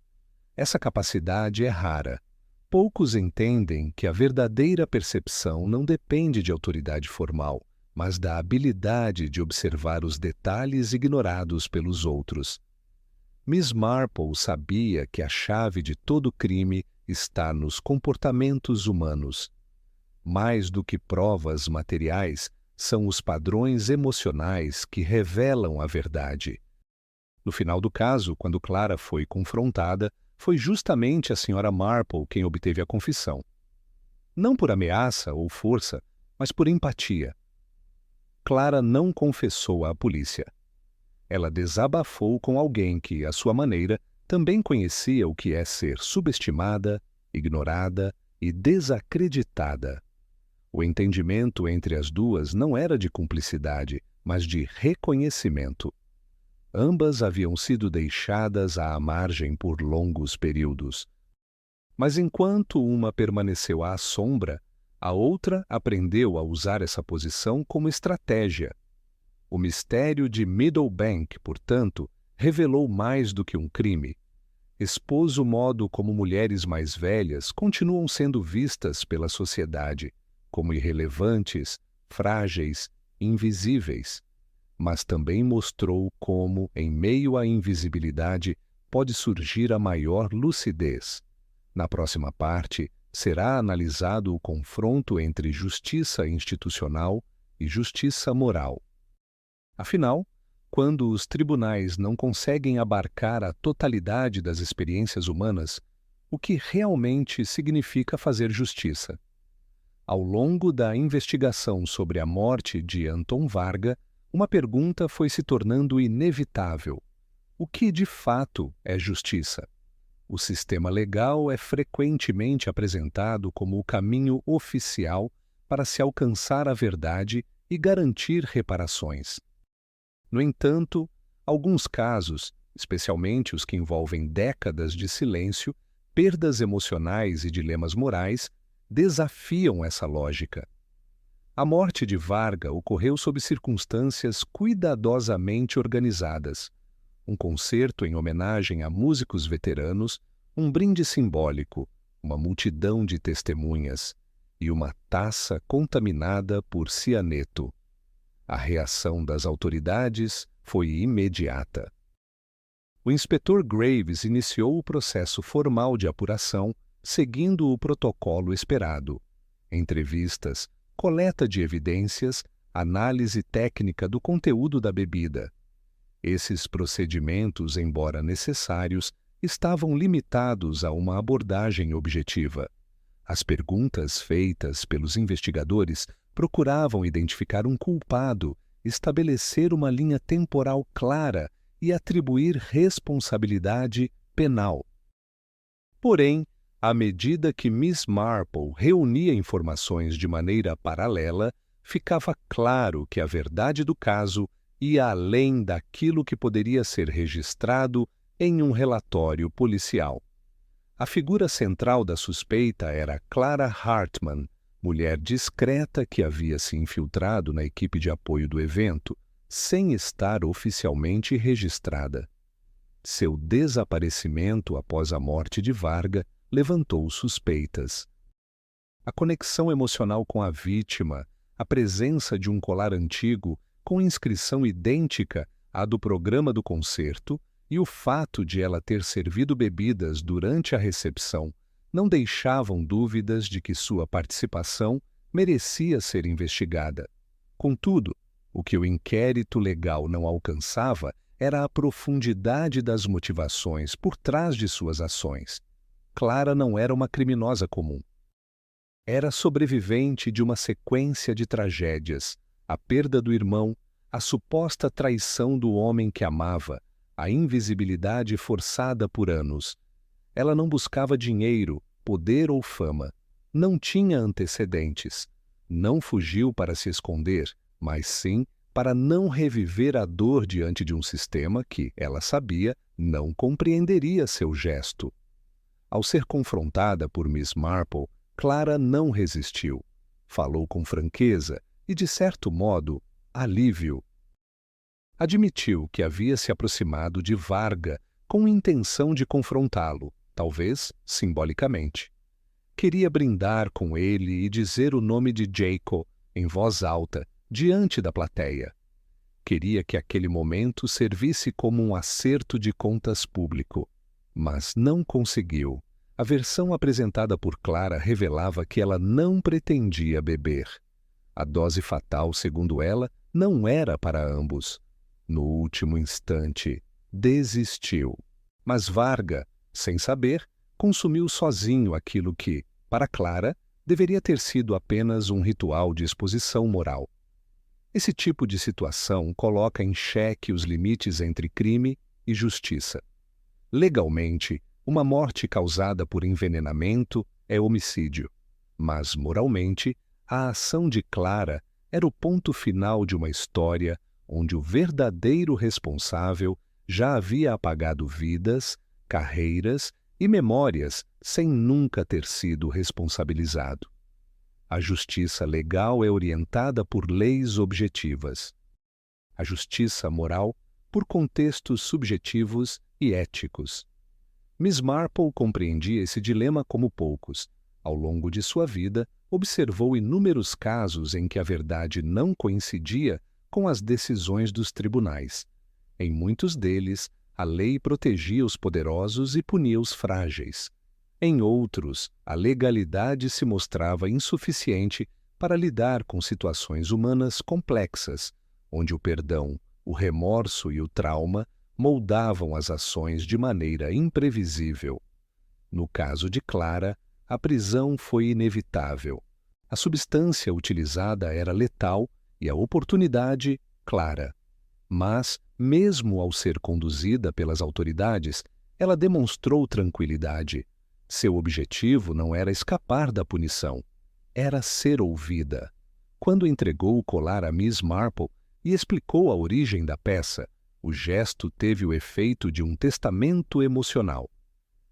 Essa capacidade é rara. Poucos entendem que a verdadeira percepção não depende de autoridade formal, mas da habilidade de observar os detalhes ignorados pelos outros. Miss Marple sabia que a chave de todo crime está nos comportamentos humanos. Mais do que provas materiais, são os padrões emocionais que revelam a verdade. No final do caso, quando Clara foi confrontada, foi justamente a Sra. Marple quem obteve a confissão. Não por ameaça ou força, mas por empatia. Clara não confessou à polícia. Ela desabafou com alguém que, à sua maneira, também conhecia o que é ser subestimada, ignorada e desacreditada. O entendimento entre as duas não era de cumplicidade, mas de reconhecimento. Ambas haviam sido deixadas à margem por longos períodos. Mas enquanto uma permaneceu à sombra, a outra aprendeu a usar essa posição como estratégia. O mistério de Meadowbank, portanto, revelou mais do que um crime. Expôs o modo como mulheres mais velhas continuam sendo vistas pela sociedade, como irrelevantes, frágeis, invisíveis. Mas também mostrou como, em meio à invisibilidade, pode surgir a maior lucidez. Na próxima parte, será analisado o confronto entre justiça institucional e justiça moral. Afinal, quando os tribunais não conseguem abarcar a totalidade das experiências humanas, o que realmente significa fazer justiça? Ao longo da investigação sobre a morte de Anton Varga, uma pergunta foi se tornando inevitável. O que de fato é justiça? O sistema legal é frequentemente apresentado como o caminho oficial para se alcançar a verdade e garantir reparações. No entanto, alguns casos, especialmente os que envolvem décadas de silêncio, perdas emocionais e dilemas morais, desafiam essa lógica. A morte de Varga ocorreu sob circunstâncias cuidadosamente organizadas. Um concerto em homenagem a músicos veteranos, um brinde simbólico, uma multidão de testemunhas e uma taça contaminada por cianeto. A reação das autoridades foi imediata. O inspetor Graves iniciou o processo formal de apuração, seguindo o protocolo esperado. Entrevistas, coleta de evidências, análise técnica do conteúdo da bebida. Esses procedimentos, embora necessários, estavam limitados a uma abordagem objetiva. As perguntas feitas pelos investigadores procuravam identificar um culpado, estabelecer uma linha temporal clara e atribuir responsabilidade penal. Porém, à medida que Miss Marple reunia informações de maneira paralela, ficava claro que a verdade do caso ia além daquilo que poderia ser registrado em um relatório policial. A figura central da suspeita era Clara Hartman, mulher discreta que havia se infiltrado na equipe de apoio do evento, sem estar oficialmente registrada. Seu desaparecimento após a morte de Varga levantou suspeitas. A conexão emocional com a vítima, a presença de um colar antigo com inscrição idêntica, a do programa do concerto e o fato de ela ter servido bebidas durante a recepção não deixavam dúvidas de que sua participação merecia ser investigada. Contudo, o que o inquérito legal não alcançava era a profundidade das motivações por trás de suas ações. Clara não era uma criminosa comum. Era sobrevivente de uma sequência de tragédias, a perda do irmão, a suposta traição do homem que amava, a invisibilidade forçada por anos. Ela não buscava dinheiro, poder ou fama. Não tinha antecedentes. Não fugiu para se esconder, mas sim para não reviver a dor diante de um sistema que, ela sabia, não compreenderia seu gesto. Ao ser confrontada por Miss Marple, Clara não resistiu. Falou com franqueza e, de certo modo, alívio. Admitiu que havia se aproximado de Varga com intenção de confrontá-lo, talvez simbolicamente. Queria brindar com ele e dizer o nome de Jacob em voz alta, diante da plateia. Queria que aquele momento servisse como um acerto de contas público, mas não conseguiu. A versão apresentada por Clara revelava que ela não pretendia beber. A dose fatal, segundo ela, não era para ambos. No último instante, desistiu. Mas Varga, sem saber, consumiu sozinho aquilo que, para Clara, deveria ter sido apenas um ritual de exposição moral. Esse tipo de situação coloca em xeque os limites entre crime e justiça. Legalmente, uma morte causada por envenenamento é homicídio, mas moralmente, a ação de Clara era o ponto final de uma história onde o verdadeiro responsável já havia apagado vidas, carreiras e memórias sem nunca ter sido responsabilizado. A justiça legal é orientada por leis objetivas. A justiça moral por contextos subjetivos e éticos. Miss Marple compreendia esse dilema como poucos. Ao longo de sua vida, observou inúmeros casos em que a verdade não coincidia com as decisões dos tribunais. Em muitos deles, a lei protegia os poderosos e punia os frágeis. Em outros, a legalidade se mostrava insuficiente para lidar com situações humanas complexas, onde o perdão, o remorso e o trauma moldavam as ações de maneira imprevisível. No caso de Clara, a prisão foi inevitável. A substância utilizada era letal e a oportunidade clara. Mas, mesmo ao ser conduzida pelas autoridades, ela demonstrou tranquilidade. Seu objetivo não era escapar da punição, era ser ouvida. Quando entregou o colar a Miss Marple e explicou a origem da peça, o gesto teve o efeito de um testamento emocional.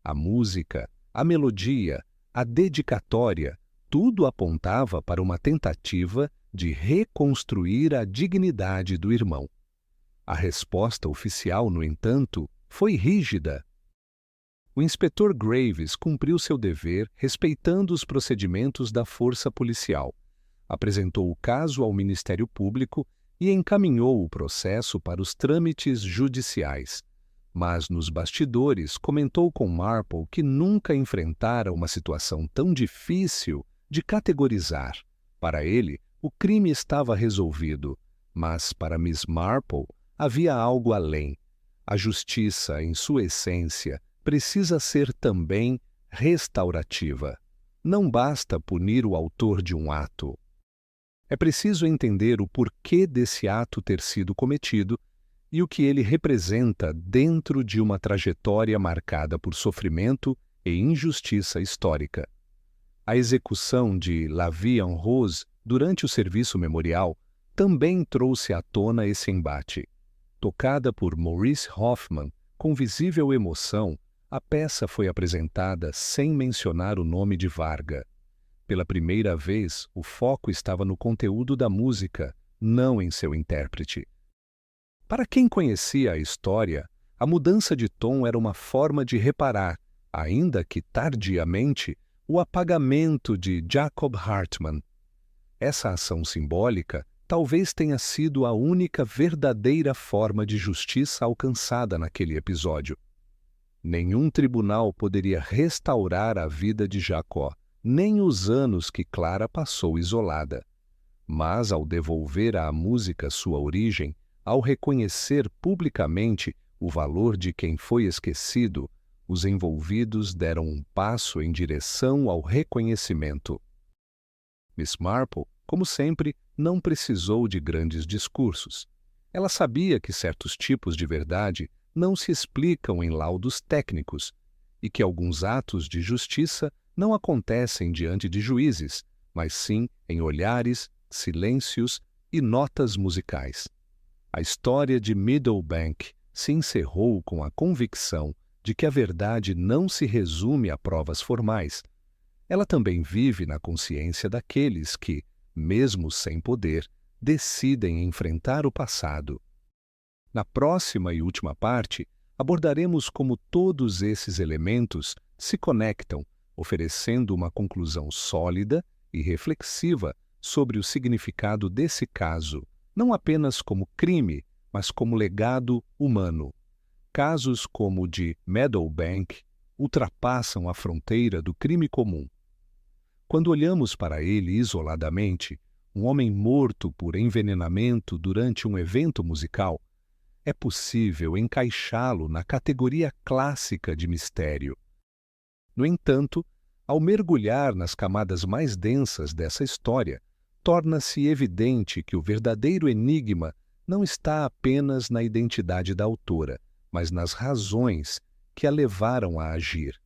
A música, a melodia, a dedicatória, tudo apontava para uma tentativa de reconstruir a dignidade do irmão. A resposta oficial, no entanto, foi rígida. O inspetor Graves cumpriu seu dever respeitando os procedimentos da força policial, apresentou o caso ao Ministério Público e encaminhou o processo para os trâmites judiciais. Mas nos bastidores comentou com Marple que nunca enfrentara uma situação tão difícil de categorizar. Para ele, o crime estava resolvido, mas para Miss Marple havia algo além. A justiça, em sua essência, precisa ser também restaurativa. Não basta punir o autor de um ato. É preciso entender o porquê desse ato ter sido cometido e o que ele representa dentro de uma trajetória marcada por sofrimento e injustiça histórica. A execução de La Vie en Rose durante o serviço memorial também trouxe à tona esse embate. Tocada por Maurice Hoffman, com visível emoção, a peça foi apresentada sem mencionar o nome de Varga. Pela primeira vez, o foco estava no conteúdo da música, não em seu intérprete. Para quem conhecia a história, a mudança de tom era uma forma de reparar, ainda que tardiamente, o apagamento de Jacob Hartmann. Essa ação simbólica talvez tenha sido a única verdadeira forma de justiça alcançada naquele episódio. Nenhum tribunal poderia restaurar a vida de Jacó, nem os anos que Clara passou isolada. Mas, ao devolver à música sua origem, ao reconhecer publicamente o valor de quem foi esquecido, os envolvidos deram um passo em direção ao reconhecimento. Miss Marple, como sempre, não precisou de grandes discursos. Ela sabia que certos tipos de verdade não se explicam em laudos técnicos e que alguns atos de justiça não acontecem diante de juízes, mas sim em olhares, silêncios e notas musicais. A história de Meadowbank se encerrou com a convicção de que a verdade não se resume a provas formais. Ela também vive na consciência daqueles que, mesmo sem poder, decidem enfrentar o passado. Na próxima e última parte, abordaremos como todos esses elementos se conectam, oferecendo uma conclusão sólida e reflexiva sobre o significado desse caso, não apenas como crime, mas como legado humano. Casos como o de Meadowbank ultrapassam a fronteira do crime comum. Quando olhamos para ele isoladamente, um homem morto por envenenamento durante um evento musical, é possível encaixá-lo na categoria clássica de mistério. No entanto, ao mergulhar nas camadas mais densas dessa história, torna-se evidente que o verdadeiro enigma não está apenas na identidade da autora, mas nas razões que a levaram a agir.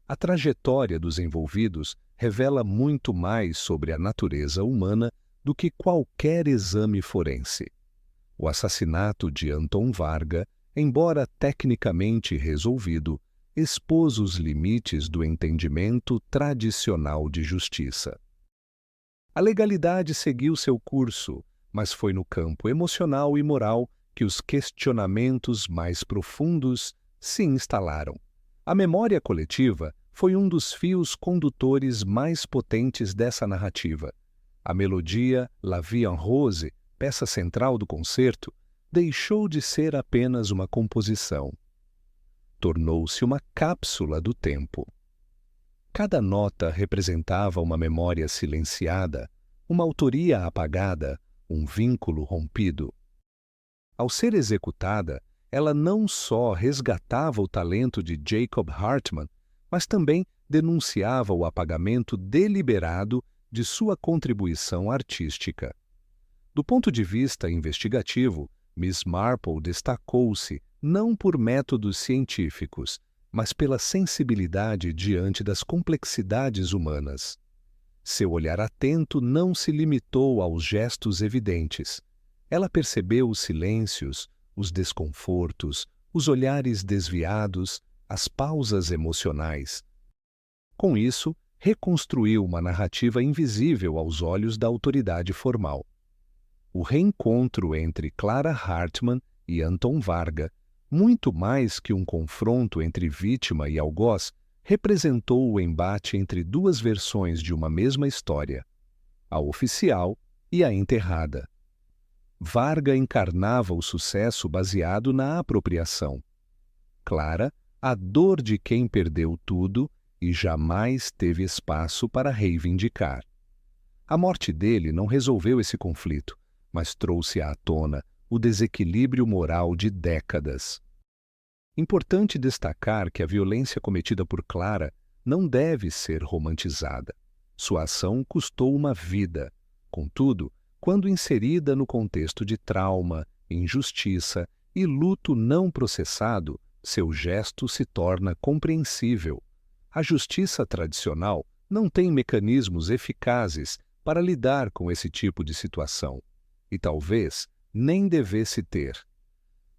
A trajetória dos envolvidos revela muito mais sobre a natureza humana do que qualquer exame forense. O assassinato de Anton Varga, embora tecnicamente resolvido, expôs os limites do entendimento tradicional de justiça. A legalidade seguiu seu curso, mas foi no campo emocional e moral que os questionamentos mais profundos se instalaram. A memória coletiva foi um dos fios condutores mais potentes dessa narrativa. A melodia La Vie en Rose, peça central do concerto, deixou de ser apenas uma composição. Tornou-se uma cápsula do tempo. Cada nota representava uma memória silenciada, uma autoria apagada, um vínculo rompido. Ao ser executada, ela não só resgatava o talento de Jacob Hartmann, mas também denunciava o apagamento deliberado de sua contribuição artística. Do ponto de vista investigativo, Miss Marple destacou-se não por métodos científicos, mas pela sensibilidade diante das complexidades humanas. Seu olhar atento não se limitou aos gestos evidentes. Ela percebeu os silêncios, os desconfortos, os olhares desviados, as pausas emocionais. Com isso, reconstruiu uma narrativa invisível aos olhos da autoridade formal. O reencontro entre Clara Hartmann e Anton Varga, muito mais que um confronto entre vítima e algoz, representou o embate entre duas versões de uma mesma história, a oficial e a enterrada. Varga encarnava o sucesso baseado na apropriação. Clara, a dor de quem perdeu tudo e jamais teve espaço para reivindicar. A morte dele não resolveu esse conflito, mas trouxe à tona o desequilíbrio moral de décadas. Importante destacar que a violência cometida por Clara não deve ser romantizada. Sua ação custou uma vida. Contudo, quando inserida no contexto de trauma, injustiça e luto não processado, seu gesto se torna compreensível. A justiça tradicional não tem mecanismos eficazes para lidar com esse tipo de situação. E talvez nem devesse ter.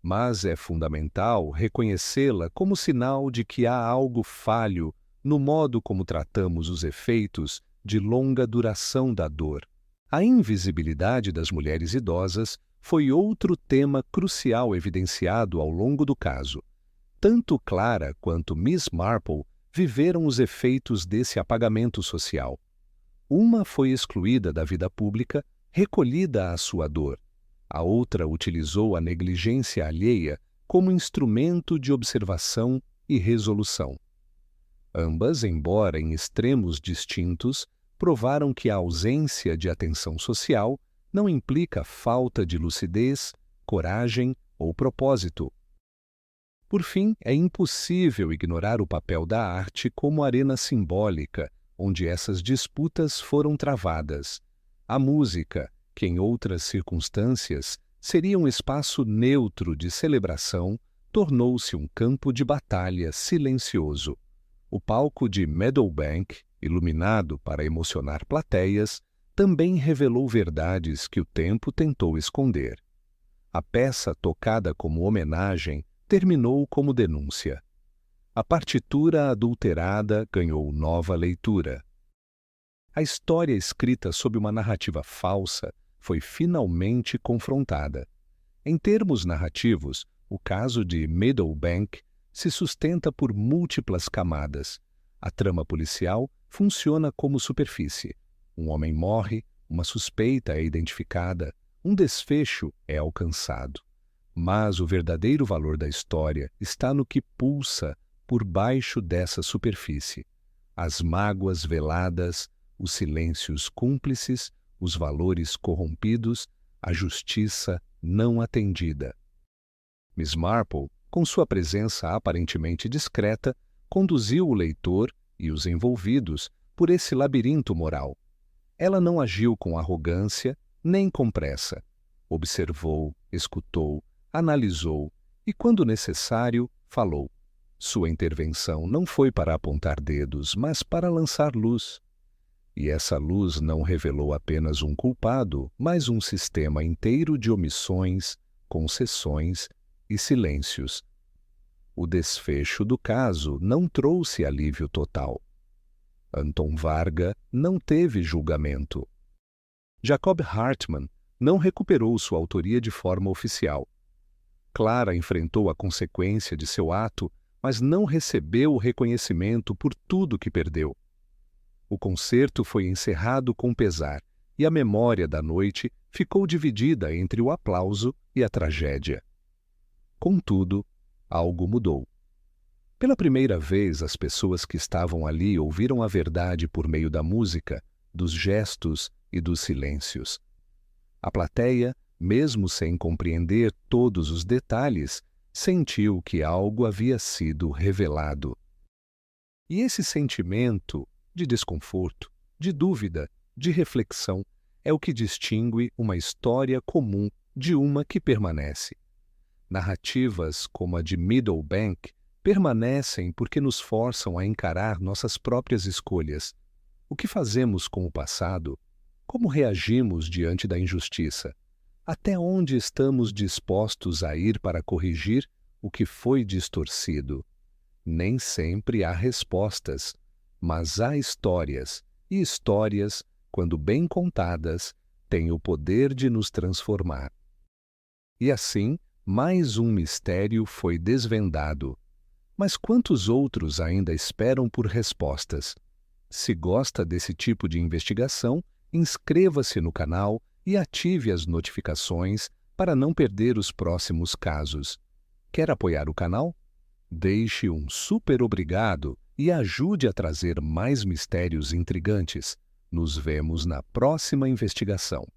Mas é fundamental reconhecê-la como sinal de que há algo falho no modo como tratamos os efeitos de longa duração da dor. A invisibilidade das mulheres idosas foi outro tema crucial evidenciado ao longo do caso. Tanto Clara quanto Miss Marple viveram os efeitos desse apagamento social. Uma foi excluída da vida pública, recolhida à sua dor. A outra utilizou a negligência alheia como instrumento de observação e resolução. Ambas, embora em extremos distintos, provaram que a ausência de atenção social não implica falta de lucidez, coragem ou propósito. Por fim, é impossível ignorar o papel da arte como arena simbólica, onde essas disputas foram travadas. A música, que em outras circunstâncias seria um espaço neutro de celebração, tornou-se um campo de batalha silencioso. O palco de Meadowbank, iluminado para emocionar plateias, também revelou verdades que o tempo tentou esconder. A peça, tocada como homenagem, terminou como denúncia. A partitura adulterada ganhou nova leitura. A história escrita sob uma narrativa falsa foi finalmente confrontada. Em termos narrativos, o caso de Meadowbank se sustenta por múltiplas camadas. A trama policial funciona como superfície. Um homem morre, uma suspeita é identificada, um desfecho é alcançado. Mas o verdadeiro valor da história está no que pulsa por baixo dessa superfície. As mágoas veladas, os silêncios cúmplices, os valores corrompidos, a justiça não atendida. Miss Marple, com sua presença aparentemente discreta, conduziu o leitor e os envolvidos por esse labirinto moral. Ela não agiu com arrogância nem com pressa. Observou, escutou, analisou e, quando necessário, falou. Sua intervenção não foi para apontar dedos, mas para lançar luz. E essa luz não revelou apenas um culpado, mas um sistema inteiro de omissões, concessões e silêncios. O desfecho do caso não trouxe alívio total. Anton Varga não teve julgamento. Jacob Hartmann não recuperou sua autoria de forma oficial. Clara enfrentou a consequência de seu ato, mas não recebeu o reconhecimento por tudo que perdeu. O concerto foi encerrado com pesar, e a memória da noite ficou dividida entre o aplauso e a tragédia. Contudo, algo mudou. Pela primeira vez, as pessoas que estavam ali ouviram a verdade por meio da música, dos gestos e dos silêncios. A plateia, mesmo sem compreender todos os detalhes, sentiu que algo havia sido revelado. E esse sentimento de desconforto, de dúvida, de reflexão, é o que distingue uma história comum de uma que permanece. Narrativas como a de Meadowbank permanecem porque nos forçam a encarar nossas próprias escolhas. O que fazemos com o passado? Como reagimos diante da injustiça? Até onde estamos dispostos a ir para corrigir o que foi distorcido? Nem sempre há respostas, mas há histórias, e histórias, quando bem contadas, têm o poder de nos transformar. E assim, mais um mistério foi desvendado. Mas quantos outros ainda esperam por respostas? Se gosta desse tipo de investigação, inscreva-se no canal e ative as notificações para não perder os próximos casos. Quer apoiar o canal? Deixe um super obrigado e ajude a trazer mais mistérios intrigantes. Nos vemos na próxima investigação.